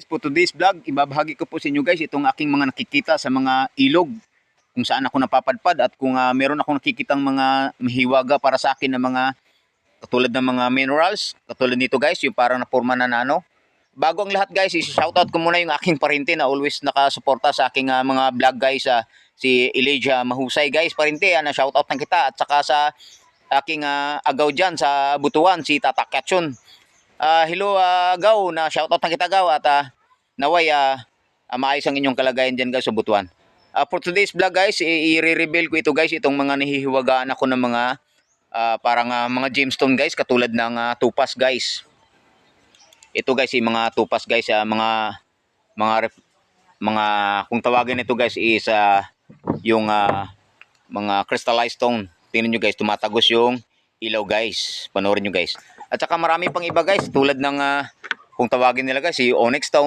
For today's vlog, ibabahagi ko po sa inyo guys itong aking mga nakikita sa mga ilog kung saan ako napapadpad at kung meron akong nakikitang mga mahiwaga para sa akin na mga katulad ng mga minerals, katulad nito guys, yung parang naporma na ano. Bago ang lahat guys, i-shoutout ko muna yung aking parente na always nakasuporta sa aking mga vlog guys, si Elijah Mahusay guys, parente, na-shoutout na kita, at saka sa aking agaw dyan sa Butuan, si Tata Katsun. Hello Gaw, na shoutout na kita Gaw, at naway maayos ang inyong kalagayan dyan guys sa Butuan. For today's vlog guys, i-reveal ko ito guys, itong mga nahihiwagaan ako ng mga parang mga gemstone guys, katulad ng tupas guys. Ito guys, yung mga tupas guys, mga kung tawagin ito guys is yung mga crystallized stone. Tingnan nyo guys, tumatagos yung ilaw guys. Panoorin nyo guys. At saka marami pang iba guys, tulad ng kung tawagin nila guys, si onyx stone.